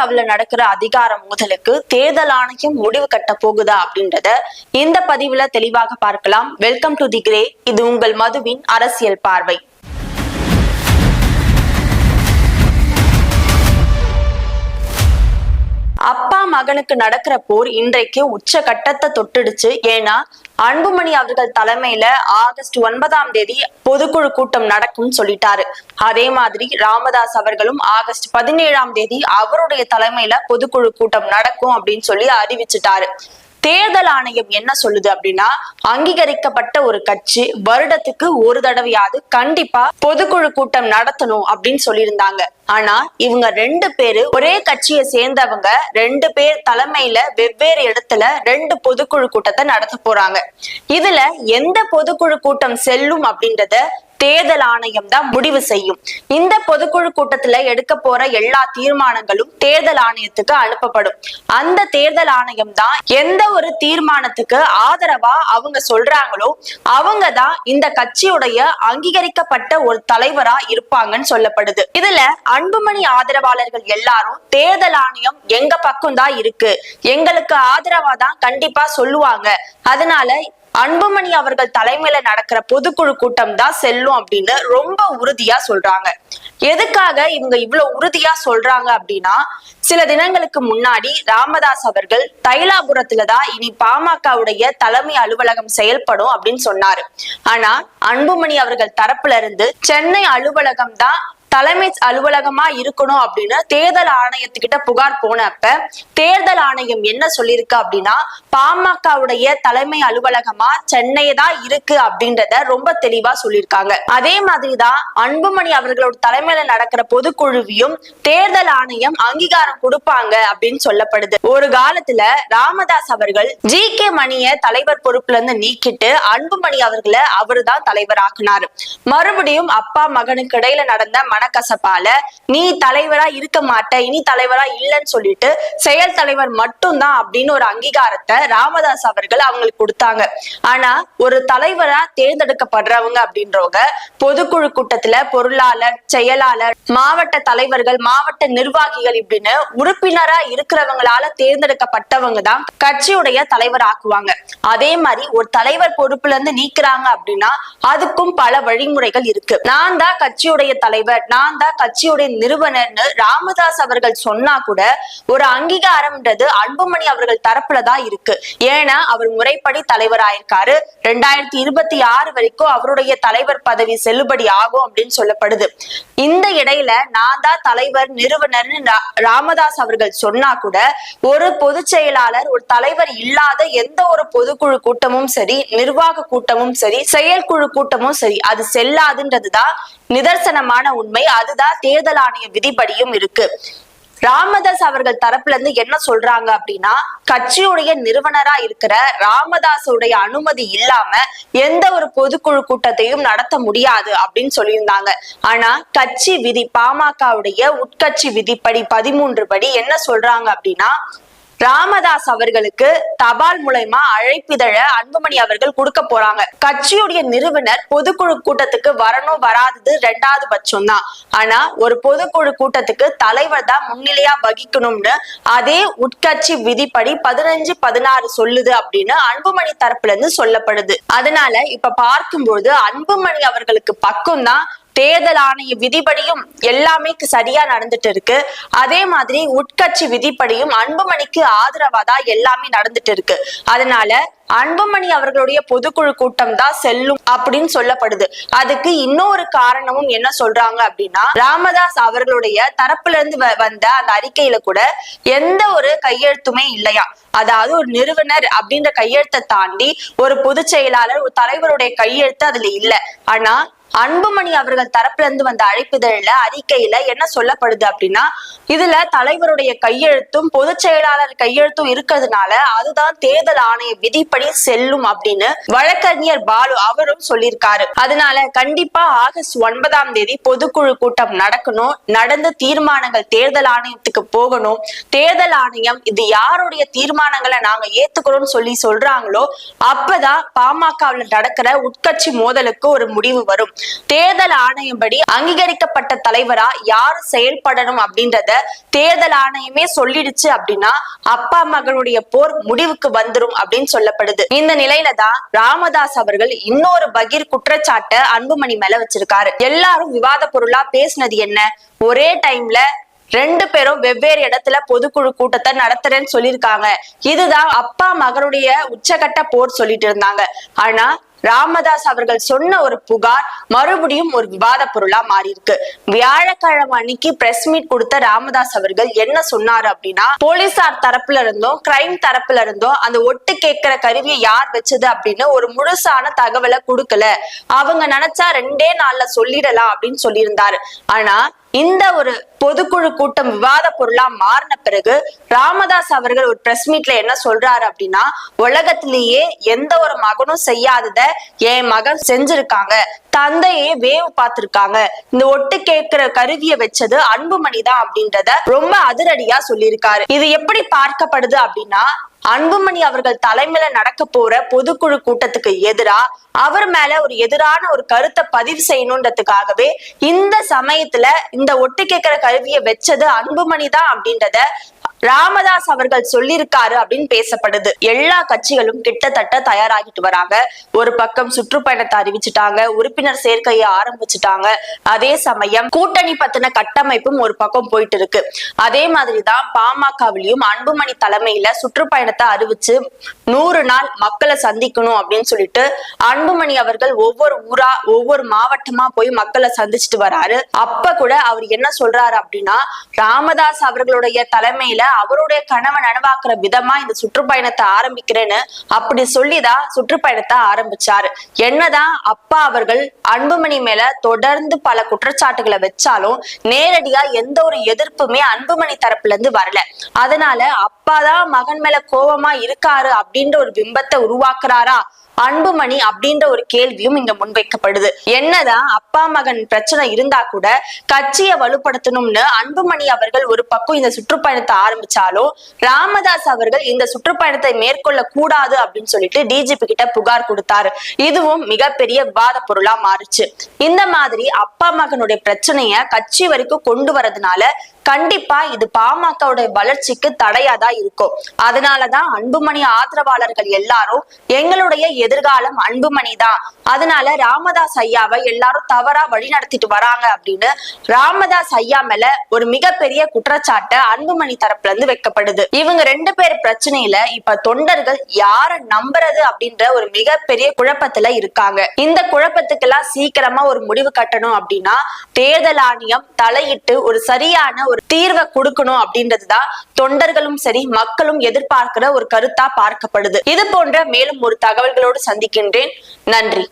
பாமகவில் நடக்கிற அதிகார மோதலுக்கு தேர்தல் ஆணையம் முடிவு கட்ட போகுதா அப்படின்றத இந்த பதிவுல தெளிவாக பார்க்கலாம். Welcome to the grey. இது உங்கள் மதுவின் அரசியல் பார்வை. அப்பா மகனுக்கு நடக்கிற போர் இன்றைக்கு உச்ச கட்டத்தை தொட்டுடுச்சு. ஏன்னா அன்புமணி அவர்கள் தலைமையில ஆகஸ்ட் 9 பொதுக்குழு கூட்டம் நடக்கும்னு சொல்லிட்டாரு. அதே மாதிரி ராமதாஸ் அவர்களும் ஆகஸ்ட் 17 அவருடைய தலைமையில பொதுக்குழு கூட்டம் நடக்கும் அப்படின்னு சொல்லி அறிவிச்சுட்டாரு. தேர்தல் ஆணையம் என்ன சொல்லுது அப்படின்னா, அங்கீகரிக்கப்பட்ட ஒரு கட்சி வருடத்துக்கு ஒரு தடவையாவது கண்டிப்பா பொதுக்குழு கூட்டம் நடத்தணும் அப்படின்னு சொல்லியிருந்தாங்க. ஆனா இவங்க 2 பேரு ஒரே கட்சியை சேர்ந்தவங்க 2 பேர் தலைமையில வெவ்வேறு இடத்துல 2 பொதுக்குழு கூட்டத்தை நடத்த போறாங்க. இதுல எந்த பொதுக்குழு கூட்டம் செல்லும் அப்படின்றத தேர்தல் ஆணையம் தான் முடிவு செய்யும். இந்த பொதுக்குழு கூட்டத்துல எடுக்க போற எல்லா தீர்மானங்களும் தேர்தல் ஆணையத்துக்கு அனுப்பப்படும். அந்த தேர்தல் ஆணையம் தான் எந்த ஒரு தீர்மானத்துக்கு ஆதரவா அவங்க சொல்றாங்களோ அவங்க தான் இந்த கட்சியுடைய அங்கீகரிக்கப்பட்ட ஒரு தலைவரா இருப்பாங்கன்னு சொல்லப்படுது. இதுல அன்புமணி ஆதரவாளர்கள் எல்லாரும் தேர்தல் ஆணையம் எங்க பக்கம் தான் இருக்கு, எங்களுக்கு ஆதரவா தான் கண்டிப்பா சொல்லுவாங்க, அதனால அன்புமணி அவர்கள் தலைமையில நடக்கிற பொதுக்குழு கூட்டம் தான் செல்லும் அப்படின்னு ரொம்ப உறுதியா சொல்றாங்க. எதுக்காக இவங்க இவ்வளவு உறுதியா சொல்றாங்க அப்படின்னா, சில தினங்களுக்கு முன்னாடி ராமதாஸ் அவர்கள் தைலாபுரத்துலதான் இனி பாமகவுடைய தலைமை அலுவலகம் செயல்படும் அப்படின்னு சொன்னாரு. ஆனா அன்புமணி அவர்கள் தரப்புல இருந்து சென்னை அலுவலகம் தான் தலைமை அலுவலகமா இருக்கணும் அப்படின்னு தேர்தல் ஆணையத்துக்கிட்ட புகார் போனப்ப தேர்தல் ஆணையம் என்ன சொல்லியிருக்கு அப்படின்னா, பாமகவுடைய தலைமை அலுவலகமா சென்னை தான் இருக்கு அப்படின்றத ரொம்ப தெளிவா சொல்லியிருக்காங்க. அதே மாதிரிதான் அன்புமணி அவர்களோட தலைமையில நடக்கிற பொதுக்குழுவையும் தேர்தல் ஆணையம் அங்கீகாரம் கொடுப்பாங்க அப்படின்னு சொல்லப்படுது. ஒரு காலத்துல ராமதாஸ் அவர்கள் GK மணிய தலைவர் பொறுப்புல இருந்து நீக்கிட்டு அன்புமணி அவர்களை அவருதான் தலைவர் ஆக்குனாரு. மறுபடியும் அப்பா மகனுக்கு இடையில நடந்த கசப்பால நீ தலைவரா இருக்க மாட்ட, இனி தலைவரா இல்லைன்னு சொல்லிட்டு செயல் தலைவர் மட்டும்தான் அப்படின்னு ஒரு அங்கீகாரத்தை ராமதாஸ் அவர்கள் அவங்களுக்கு கொடுத்தாங்க. ஆனா ஒரு தலைவரா தேர்ந்தெடுக்கப்படுறவங்க அப்படின்றவங்க பொதுக்குழு கூட்டத்துல பொருளாளர், செயலாளர், மாவட்ட தலைவர்கள், மாவட்ட நிர்வாகிகள் இப்படின்னு உறுப்பினரா இருக்கிறவங்களால தேர்ந்தெடுக்கப்பட்டவங்க தான் கட்சியுடைய தலைவர் ஆக்குவாங்க. அதே மாதிரி ஒரு தலைவர் பொறுப்புல இருந்து நீக்கிறாங்க அப்படின்னா அதுக்கும் பல வழிமுறைகள் இருக்கு. நான் தான் கட்சியுடைய தலைவர், நான் தான் கட்சியுடைய நிறுவனர்னு ராமதாஸ் அவர்கள் சொன்னா கூட ஒரு அங்கீகாரம்ன்றது அன்புமணி அவர்கள் தரப்புலதான் இருக்கு. ஏன்னா அவர் முறைப்படி தலைவர் ஆயிருக்காரு. 2026 வரைக்கும் அவருடைய தலைவர் பதவி செல்லுபடி ஆகும் அப்படின்னு சொல்லப்படுது. இந்த இடையில நான் தான் தலைவர், நிறுவனர்னு ராமதாஸ் அவர்கள் சொன்னா கூட ஒரு பொதுச் செயலாளர், ஒரு தலைவர் இல்லாத எந்த ஒரு பொதுக்குழு கூட்டமும் சரி, நிர்வாக கூட்டமும் சரி, செயற்குழு கூட்டமும் சரி, அது செல்லாதுன்றதுதான் நிதர்சனமான உண்மை. அதுதான் தேர்தல் ஆணைய விதிப்படியும் இருக்கு. ராமதாஸ் அவர்கள் தரப்புல இருந்து என்ன சொல்றாங்க அப்படின்னா, கட்சியுடைய நிறுவனரா இருக்கிற ராமதாஸுடைய அனுமதி இல்லாம எந்த ஒரு பொதுக்குழு கூட்டத்தையும் நடத்த முடியாது அப்படின்னு சொல்லியிருந்தாங்க. ஆனா கட்சி விதி, பாமகவுடைய உட்கட்சி விதிப்படி 13 படி என்ன சொல்றாங்க அப்படின்னா, ராமதாஸ் அவர்களுக்கு தபால் மூலமா அழைப்பிதழ அன்புமணி அவர்கள் கொடுக்க போறாங்க. கட்சியுடைய நிறுவனர் பொதுக்குழு கூட்டத்துக்கு வரணும் வராதது 2வது பட்சம் தான். ஆனா ஒரு பொதுக்குழு கூட்டத்துக்கு தலைவர் தான் முன்னிலையா வகிக்கணும்னு அதே உட்கட்சி விதிப்படி 15-16 சொல்லுது அப்படின்னு அன்புமணி தரப்புல இருந்து சொல்லப்படுது. அதனால இப்ப பார்க்கும்போது அன்புமணி அவர்களுக்கு பக்கம் தான் தேர்தல் ஆணைய விதிப்படியும் எல்லாமே சரியா நடந்துட்டு இருக்கு. அதே மாதிரி உட்கட்சி விதிப்படியும் அன்புமணிக்கு ஆதரவாதான் எல்லாமே நடந்துட்டு இருக்கு. அதனால அன்புமணி அவர்களுடைய பொதுக்குழு கூட்டம் தான் செல்லும் அப்படின்னு சொல்லப்படுது. அதுக்கு இன்னொரு காரணமும் என்ன சொல்றாங்க அப்படின்னா, ராமதாஸ் அவர்களுடைய தரப்புல இருந்து வந்த அந்த அறிக்கையில கூட எந்த ஒரு கையெழுத்துமே இல்லையா. அதாவது ஒரு நிறுவனர் அப்படின்ற கையெழுத்தை தாண்டி ஒரு பொதுச் செயலாளர், ஒரு தலைவருடைய கையெழுத்து அதுல இல்ல. ஆனா அன்புமணி அவர்கள் தரப்புல இருந்து வந்த அழைப்பிதழ்ல அறிக்கையில என்ன சொல்லப்படுது அப்படின்னா, இதுல தலைவருடைய கையெழுத்தும் பொதுச் செயலாளர் கையெழுத்தும் இருக்கிறதுனால அதுதான் தேர்தல் ஆணைய விதிப்படி விதிப்படி செல்லும் அப்படின்னு வழக்கறிஞர் பாலு அவரும் சொல்லியிருக்காரு. அதனால கண்டிப்பா ஆகஸ்ட் 9ஆம் தேதி பொதுக்குழு கூட்டம் நடக்கணும். நடந்து தீர்மானங்கள் தேர்தல் ஆணையத்துக்கு போகணும். தேர்தல் ஆணையம் இது யாருடைய தீர்மானங்களை நாங்க ஏத்துக்கிறோம்னு சொல்றாங்களோ அப்பதான் பாமகவில் நடக்கிற உட்கட்சி மோதலுக்கு ஒரு முடிவு வரும். தேர்தல் ஆணையம் படி அங்கீகரிக்கப்பட்ட தலைவரா யாரு செயல்படணும் அப்படின்றத தேர்தல் ஆணையமே சொல்லிடுச்சு அப்படின்னா அப்பா மகனுடைய போர் முடிவுக்கு வந்துரும் அப்படின்னு சொல்லப்படுது. இந்த நிலையில தான் ராமதாஸ் அவர்கள் இன்னொரு பகீர் குற்றச்சாட்டை அன்புமணி மேல வச்சிருக்காரு. எல்லாரும் விவாத பொருளா பேசினது என்ன? ஒரே டைம்ல 2 பேரும் வெவ்வேறு இடத்துல பொதுக்குழு கூட்டத்தை நடத்துறேன்னு சொல்லியிருக்காங்க. இதுதான் அப்பா மகனுடைய உச்சகட்ட போர் சொல்லிட்டு இருந்தாங்க. ஆனா ராமதாஸ் அவர்கள் சொன்ன ஒரு புகார் மறுபடியும் ஒரு விவாத பொருளா மாறி இருக்கு. வியாழக்கிழமை அன்னைக்கு பிரஸ் மீட் கொடுத்த ராமதாஸ் அவர்கள் என்ன சொன்னாரு அப்படின்னா, போலீசார் தரப்புல இருந்தும் கிரைம் தரப்புல இருந்தும் அந்த ஒட்டு கேட்கிற கருவியை யார் வச்சது அப்படின்னு ஒரு முழுசான தகவலை கொடுக்கல. அவங்க நினைச்சா 2 நாள்ல சொல்லிடலாம் அப்படின்னு சொல்லியிருந்தாரு. ஆனா இந்த ஒரு பொதுக்குழு கூட்டம் விவாத பொருளா மாறின பிறகு ராமதாஸ் அவர்கள் ஒரு பிரஸ் மீட்ல என்ன சொல்றாரு அப்படின்னா, உலகத்திலேயே எந்த ஒரு மகனும் செய்யாதத என் மகன் செஞ்சிருக்காங்க. தந்தையே வேவு பார்த்திருக்காங்க. இந்த ஒட்டு கேட்கிற கருவியை வச்சது அன்புமணி தான் அப்படின்றத ரொம்ப அதிரடியா சொல்லியிருக்காரு. இது எப்படி பார்க்கப்படுது அப்படின்னா, அன்புமணி அவர்கள் தலைமையில நடக்க போற பொதுக்குழு கூட்டத்துக்கு எதிரா அவர் மேல ஒரு எதிரான ஒரு கருத்தை பதிவு செய்யணும்ன்றதுக்காகவே இந்த சமயத்துல இந்த ஒட்டு கேட்கிற கருவியை வச்சது அன்புமணி தான் அப்படின்றத ராமதாஸ் அவர்கள் சொல்லியிருக்காரு அப்படின்னு பேசப்படுது. எல்லா கட்சிகளும் கிட்டத்தட்ட தயாராகிட்டு வராங்க. ஒரு பக்கம் சுற்றுப்பயணத்தை அறிவிச்சுட்டாங்க, உறுப்பினர் சேர்க்கையை ஆரம்பிச்சுட்டாங்க. அதே சமயம் கூட்டணி பத்தின கட்டமைப்பும் ஒரு பக்கம் போயிட்டு இருக்கு. அதே மாதிரிதான் பாமகவிலையும் அன்புமணி தலைமையில சுற்றுப்பயணத்தை அறிவிச்சு 100 நாள் மக்களை சந்திக்கணும் அப்படின்னு சொல்லிட்டு அன்புமணி அவர்கள் ஒவ்வொரு ஊரா ஒவ்வொரு மாவட்டமா போய் மக்களை சந்திச்சுட்டு வராரு. அப்ப கூட அவர் என்ன சொல்றாரு அப்படின்னா, ராமதாஸ் அவர்களுடைய தலைமையில அவருடைய கனவை நனவாக்குற விதமா இந்த சுற்றுப்பயணத்தை ஆரம்பிக்கிறேன்னு அப்படி சொல்லிதான் சுற்றுப்பயணத்தை ஆரம்பிச்சாரு. என்னதான் அப்பா அவர்கள் அன்புமணி மேல தொடர்ந்து பல குற்றச்சாட்டுகளை வச்சாலும் நேரடியா எந்த ஒரு எதிர்ப்புமே அன்புமணி தரப்புல இருந்து வரல. அதனால அப்பாதான் மகன் மேல கோபமா இருக்காரு அப்படின்ற ஒரு பிம்பத்தை உருவாக்குறாரா அன்புமணி அப்படின்ற ஒரு கேள்வியும் இங்க முன்வைக்கப்படுது. என்னதான் அப்பா மகன் பிரச்சனை இருந்தா கூட கட்சியை வலுப்படுத்தணும்னு அன்புமணி அவர்கள் ஒரு பக்கம் இந்த சுற்றுப்பயணத்தை ஆரம்பிச்சாலும் ராமதாஸ் அவர்கள் இந்த சுற்றுப்பயணத்தை மேற்கொள்ள கூடாது அப்படின்னு சொல்லிட்டு டிஜிபி கிட்ட புகார் கொடுத்தாரு. இதுவும் மிகப்பெரிய விவாத பொருளா மாறுச்சு. இந்த மாதிரி அப்பா மகனுடைய பிரச்சனைய கட்சி வரைக்கும் கொண்டு வரதுனால கண்டிப்பா இது பாமகவுடைய வளர்ச்சிக்கு தடையாதான் இருக்கும். அதனாலதான் அன்புமணி ஆதரவாளர்கள் எல்லாரும் எங்களுடைய எதிர்காலம் அன்புமணி தான், அதனால ராமதாஸ் ஐயாவை எல்லாரும் தவறா வழி நடத்திட்டு வராங்க அப்படின்னு ராமதாஸ் ஐயா மேல ஒரு மிகப்பெரிய குற்றச்சாட்டு அன்புமணி தரப்புல இருந்து வைக்கப்படுது. இவங்க 2 பேர் பிரச்சனையில இப்ப தொண்டர்கள் யார நம்புறது அப்படின்ற ஒரு மிகப்பெரிய குழப்பத்துல இருக்காங்க. இந்த குழப்பத்துக்கெல்லாம் சீக்கிரமா ஒரு முடிவு கட்டணும் அப்படின்னா தேர்தல் ஆணையம் தலையிட்டு ஒரு சரியான ஒரு தீர்வை கொடுக்கணும் அப்படின்றதுதான் தொண்டர்களும் சரி மக்களும் எதிர்பார்க்கிற ஒரு கருத்தா பார்க்கப்படுது. இது போன்ற மேலும் ஒரு தகவல்களோடு சந்திக்கின்றேன். நன்றி.